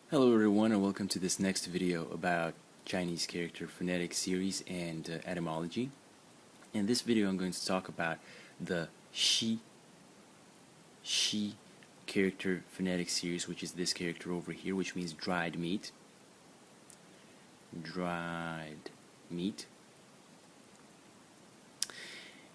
Hello everyone and welcome to this next video about Chinese character phonetic series and etymology. In this video I'm going to talk about the she character phonetic series, which is this character over here, which means dried meat. Dried meat.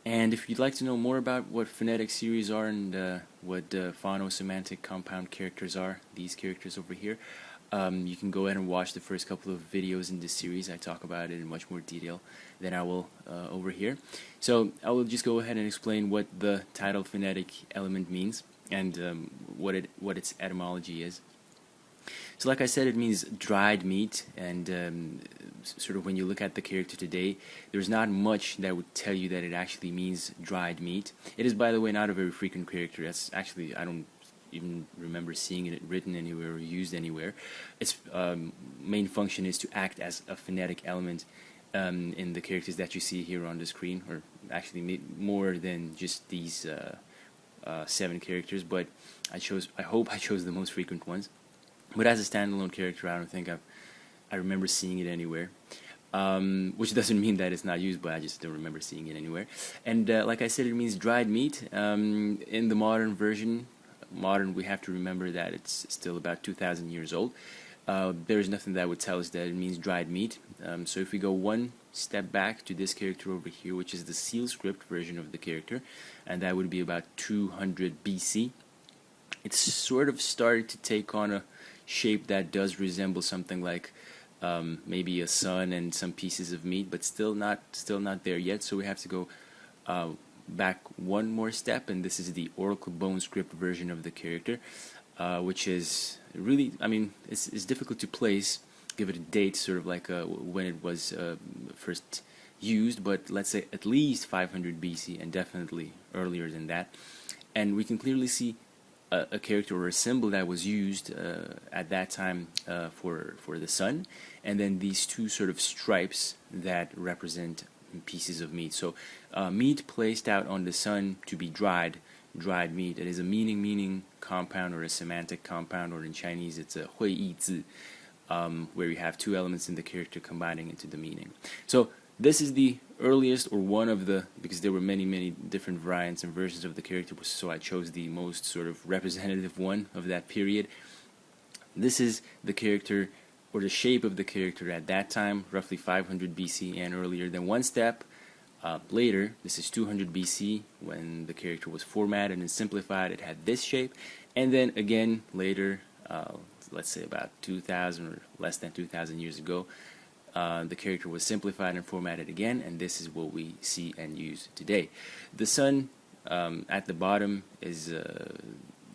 And if you'd like to know more about what phonetic series are and what phono-semantic compound characters are, these characters over here, you can go ahead and watch the first couple of videos in this series. I talk about it in much more detail than I will over here. So I will just go ahead and explain what the title phonetic element means and what its etymology is. So like I said, it means dried meat, and sort of when you look at the character today, there's not much that would tell you that it actually means dried meat. It is, by the way, not a very frequent character. That's actually, I don't even remember seeing it written anywhere or used anywhere. Its main function is to act as a phonetic element in the characters that you see here on the screen, or actually more than just these 7 characters, but I hope I chose the most frequent ones. But as a standalone character, I don't think I remember seeing it anywhere. Which doesn't mean that it's not used, but I just don't remember seeing it anywhere. And like I said, it means dried meat. In the modern version, we have to remember that it's still about 2,000 years old. There is nothing that would tell us that it means dried meat. So if we go one step back to this character over here, which is the seal script version of the character, and that would be about 200 BC, it's sort of started to take on a shape that does resemble something like maybe a sun and some pieces of meat, but still not there yet. So we have to go back one more step, and this is the oracle bone script version of the character, which is really, I mean, it's difficult to place, give it a date, sort of like when it was first used, but let's say at least 500 BC and definitely earlier than that. And we can clearly see a character or a symbol that was used at that time for the sun, and then these two sort of stripes that represent pieces of meat. So meat placed out on the sun to be dried meat. It is a meaning compound or a semantic compound, or in Chinese it's a 会意字, where you have 2 elements in the character combining into the meaning. So this is the earliest, or one of the, because there were many different variants and versions of the character, so I chose the most sort of representative one of that period. This is the character, or the shape of the character at that time, roughly 500 BC and earlier. Then one step later, this is 200 BC, when the character was formatted and simplified, it had this shape. And then again later, let's say about 2,000 or less than 2,000 years ago, the character was simplified and formatted again, and this is what we see and use today. The sun at the bottom is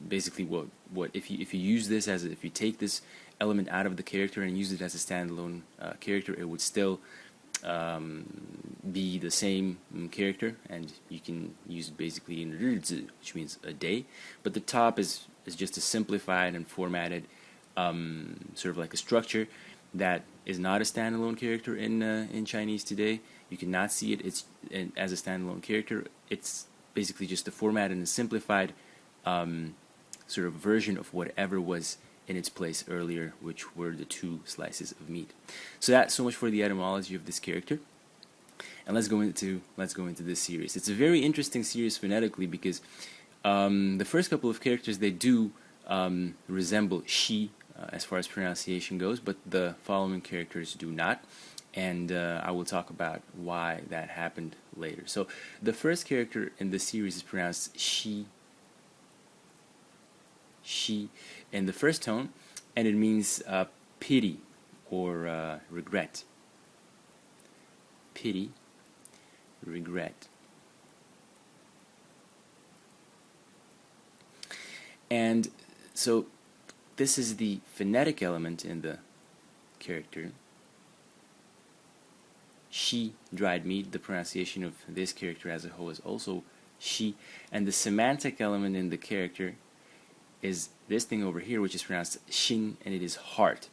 basically what if you use this as if you take this element out of the character and use it as a standalone character, it would still be the same character, and you can use it basically in 日子, which means a day. But the top is just a simplified and formatted sort of like a structure that is not a standalone character in Chinese today. You cannot see it. It's as a standalone character. It's basically just a formatted and simplified sort of version of whatever was in its place earlier, which were the 2 slices of meat. So that's so much for the etymology of this character. And let's go into this series. It's a very interesting series phonetically because the first couple of characters, they do resemble she as far as pronunciation goes, but the following characters do not, and I will talk about why that happened later. So the first character in the series is pronounced she in the first tone, and it means pity or regret. Pity, regret. And so this is the phonetic element in the character. She, dried meat. The pronunciation of this character as a whole is also she. And the semantic element in the character is this thing over here, which is pronounced xin, and it is heart.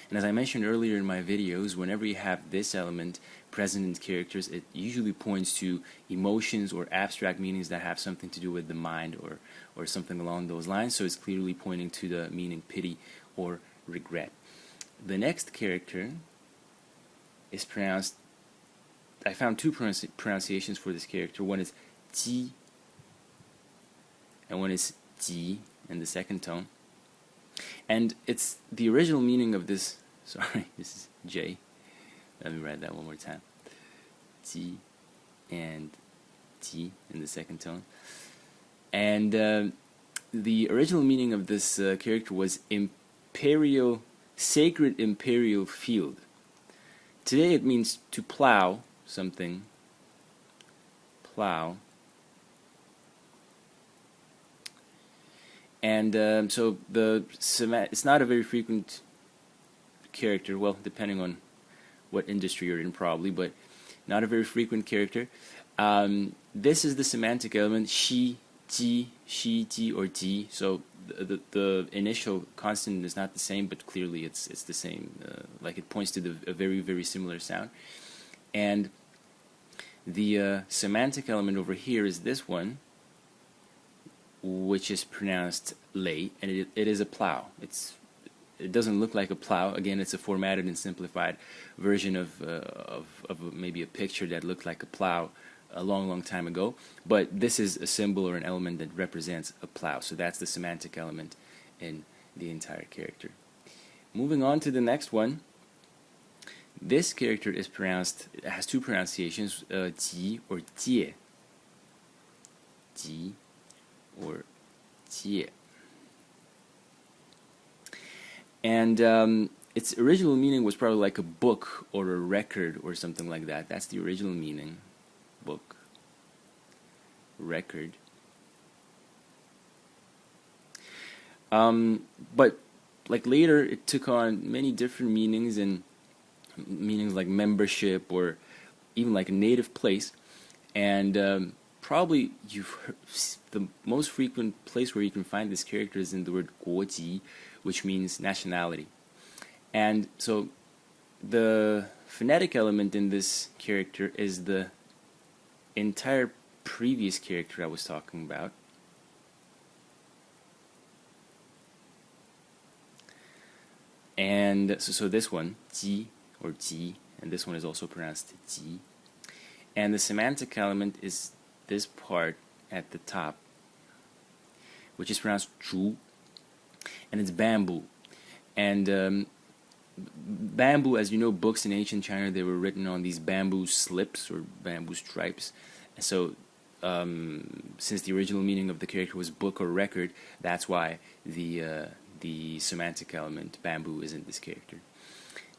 And as I mentioned earlier in my videos, whenever you have this element present in characters, it usually points to emotions or abstract meanings that have something to do with the mind or something along those lines. So it's clearly pointing to the meaning pity or regret. The next character is pronounced, I found two pronunciations for this character. One is ji, and one is ji in the second tone. And it's the original meaning of this, sorry, this is J. Let me write that one more time. Ji and ji in the second tone. And the original meaning of this character was imperial, sacred imperial field. Today it means to plow something, plow. And so it's not a very frequent character, well, depending on what industry you're in probably, but not a very frequent character. This is the semantic element, she, ji, or ji. So the initial consonant is not the same, but clearly it's the same. Like it points to a very, very similar sound. And the semantic element over here is this one, which is pronounced lei, and it is a plough. It doesn't look like a plough. Again, it's a formatted and simplified version of maybe a picture that looked like a plough a long, long time ago. But this is a symbol or an element that represents a plough. So that's the semantic element in the entire character. Moving on to the next one. This character is pronounced, it has two pronunciations, ji or jie. Ji or jie. And its original meaning was probably like a book or a record or something like that. That's the original meaning. Book, record. But like later it took on many different meanings, and meanings like membership or even like a native place. And probably the most frequent place where you can find this character is in the word 国籍, which means nationality. And so the phonetic element in this character is the entire previous character I was talking about. And so this one, ji or ji, and this one is also pronounced ji. And the semantic element is this part at the top, which is pronounced zhu, and it's bamboo. And bamboo, as you know, books in ancient China, they were written on these bamboo slips or bamboo stripes. And so since the original meaning of the character was book or record, that's why the semantic element bamboo is in this character.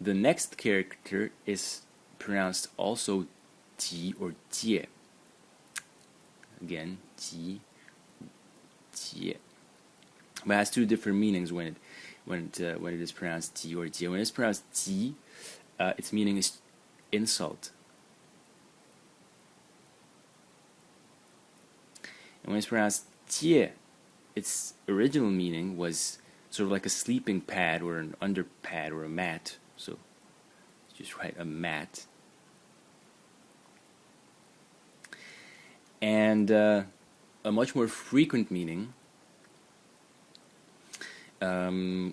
The next character is pronounced also ji or jie. Again, ji, jie. But it has two different meanings when it is pronounced ji or jie. When it's pronounced ji, its meaning is insult. And when it's pronounced jie, its original meaning was sort of like a sleeping pad or an underpad or a mat. So just write a mat. And a much more frequent meaning,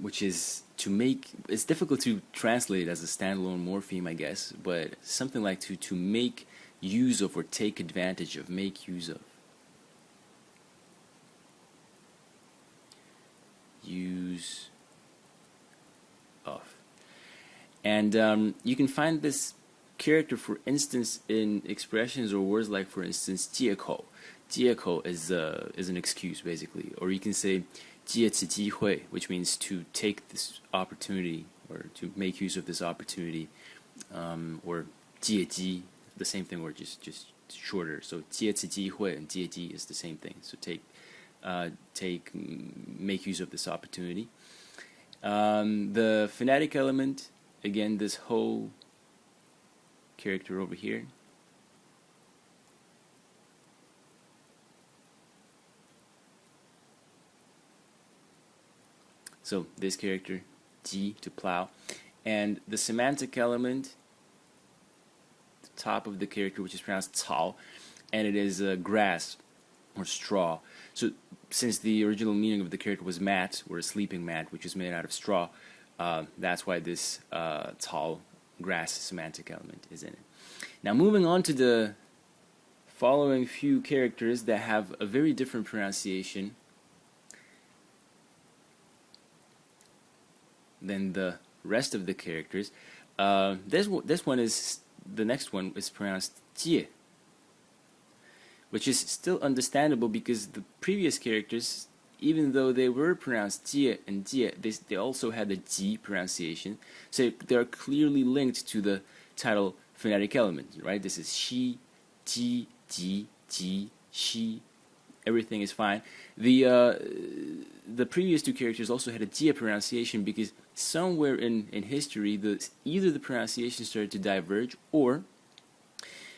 which is to make, it's difficult to translate as a standalone morpheme, I guess, but something like to make use of or take advantage of, make use of. Use of. And you can find this character, for instance, in expressions or words like, for instance, 借口. 借口is an excuse, basically. Or you can say 借此机会, which means to take this opportunity or to make use of this opportunity. Or 借机, the same thing, or just shorter. So 借此机会 and 借机 is the same thing. So make use of this opportunity. The phonetic element, again, this whole character over here. So this character, ji, to plow. And the semantic element, the top of the character, which is pronounced cao, and it is grass or straw. So since the original meaning of the character was mat, or a sleeping mat, which is made out of straw, That's why this tall grass semantic element is in it. Now moving on to the following few characters that have a very different pronunciation than the rest of the characters. This one is, the next one is pronounced jie, which is still understandable because the previous characters, even though they were pronounced jie and jie, they also had the ji pronunciation, so they are clearly linked to the title phonetic element, right? This is shi, ji, ji, ji, shi. Everything is fine. The previous two characters also had a jie pronunciation because somewhere in history, either the pronunciation started to diverge or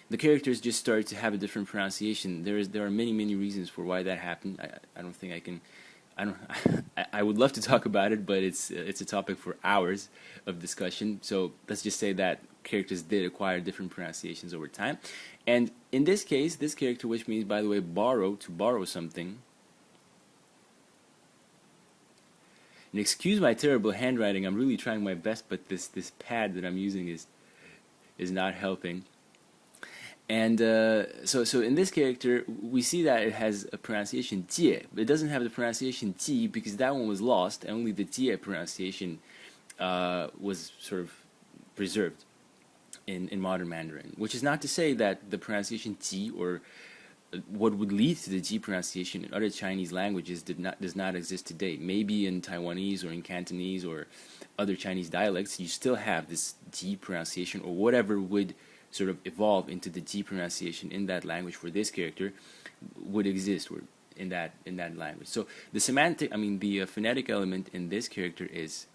the characters just started to have a different pronunciation. There are many reasons for why that happened. I don't think I can. I would love to talk about it, but it's a topic for hours of discussion. So let's just say that characters did acquire different pronunciations over time. And in this case, this character, which means, by the way, borrow, to borrow something. And excuse my terrible handwriting. I'm really trying my best, but this pad that I'm using is not helping. And so in this character, we see that it has a pronunciation jie, but it doesn't have the pronunciation ji because that one was lost, and only the jie pronunciation was sort of preserved in modern Mandarin. Which is not to say that the pronunciation ji, or what would lead to the ji pronunciation in other Chinese languages, does not exist today. Maybe in Taiwanese or in Cantonese or other Chinese dialects, you still have this ji pronunciation, or whatever would sort of evolve into the ji pronunciation in that language for this character would exist, or in that language. So the the phonetic element in this character is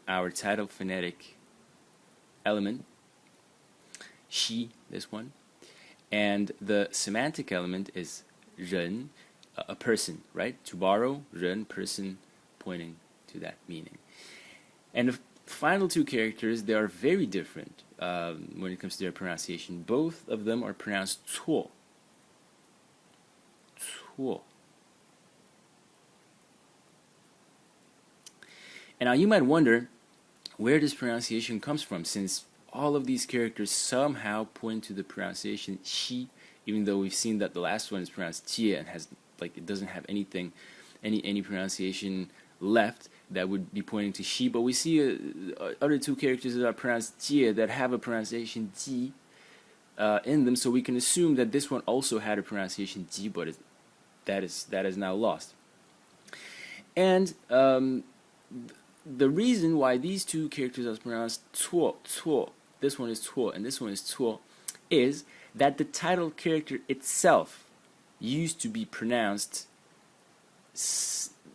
our title phonetic element, shi, this one, and the semantic element is ren, a person, right? To borrow, ren, person, pointing to that meaning. And the final two characters, they are very different when it comes to their pronunciation. Both of them are pronounced cuo. Cuo. And now you might wonder where this pronunciation comes from, since all of these characters somehow point to the pronunciation shi, even though we've seen that the last one is pronounced jie and has, like, it doesn't have any pronunciation left that would be pointing to shi. But we see other two characters that are pronounced jie that have a pronunciation ji in them, so we can assume that this one also had a pronunciation ji, but that is now lost. And the reason why these two characters are pronounced cuo, this one is cuo and this one is cuo, is that the title character itself used to be pronounced,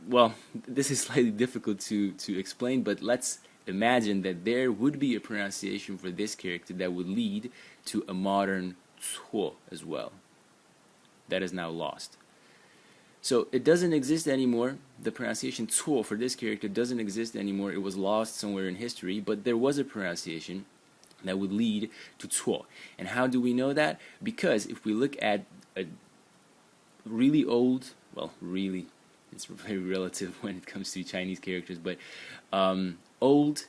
well, this is slightly difficult to explain, but let's imagine that there would be a pronunciation for this character that would lead to a modern cuo as well. That is now lost. So it doesn't exist anymore. The pronunciation cuo for this character doesn't exist anymore. It was lost somewhere in history, but there was a pronunciation that would lead to cuo. And how do we know that? Because if we look at a really old, well, really, it's very relative when it comes to Chinese characters, but old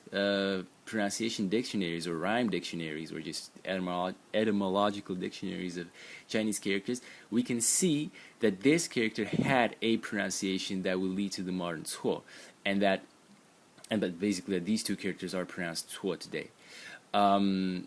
pronunciation dictionaries or rhyme dictionaries or just etymological dictionaries of Chinese characters, we can see that this character had a pronunciation that will lead to the modern cuo, and that basically that these two characters are pronounced cuo today.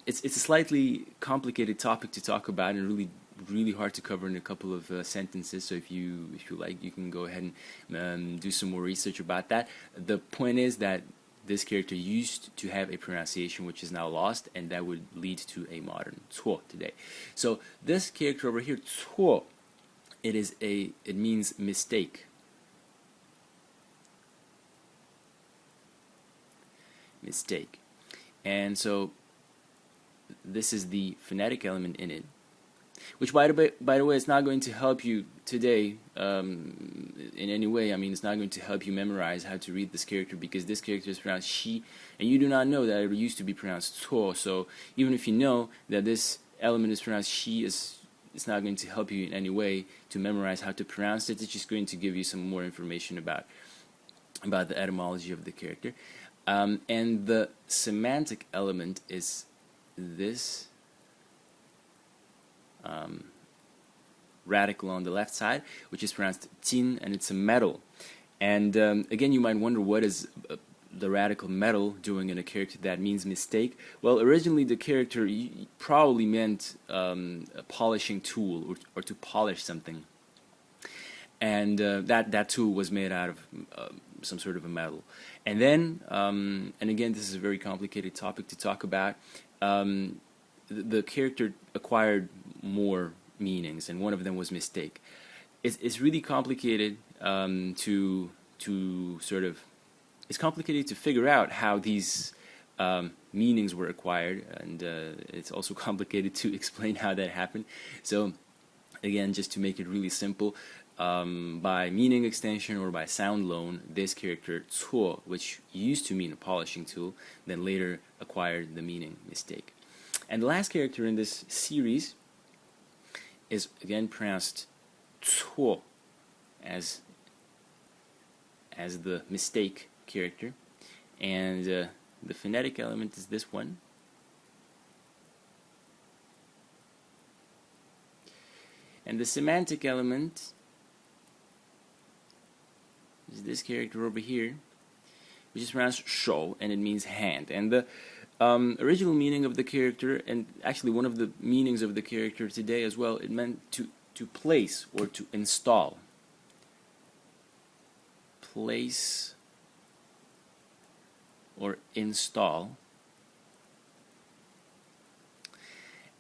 It's a slightly complicated topic to talk about and really hard to cover in a couple of sentences. So if you like, you can go ahead and do some more research about that. The point is that this character used to have a pronunciation which is now lost, and that would lead to a modern cuo today. So this character over here, cuo, it means mistake. Mistake. And so this is the phonetic element in it, which by the way, it's not going to help you today in any way. I mean, it's not going to help you memorize how to read this character, because this character is pronounced shi, and you do not know that it used to be pronounced cuo. So even if you know that this element is pronounced shi, it's not going to help you in any way to memorize how to pronounce it. It's just going to give you some more information about about the etymology of the character. And the semantic element is this radical on the left side, which is pronounced tin, and it's a metal. And again, you might wonder, what is the radical metal doing in a character that means mistake? Well, originally the character probably meant a polishing tool, or to polish something. And that tool was made out of some sort of a metal. And then, and again, this is a very complicated topic to talk about, the character acquired more meanings, and one of them was mistake. It's really complicated it's complicated to figure out how these meanings were acquired, and it's also complicated to explain how that happened. So again, just to make it really simple, by meaning extension or by sound loan, this character 错, which used to mean a polishing tool, then later acquired the meaning mistake. And the last character in this series is again pronounced 错 as the mistake character, and the phonetic element is this one. And the semantic element is this character over here, which is pronounced 手, and it means hand. And the original meaning of the character, and actually one of the meanings of the character today as well, it meant to place or to install. Place or install.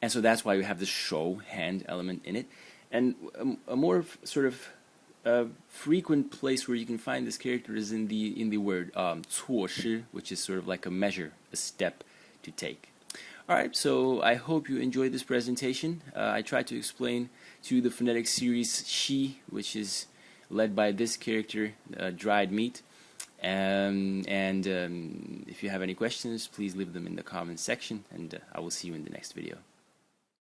And so that's why we have the 手, hand element in it. And a more sort of frequent place where you can find this character is in the word 措施, which is sort of like a measure, a step to take. Alright, so I hope you enjoyed this presentation. I tried to explain to you the phonetic series shi, which is led by this character, dried meat. And if you have any questions, please leave them in the comments section, and I will see you in the next video.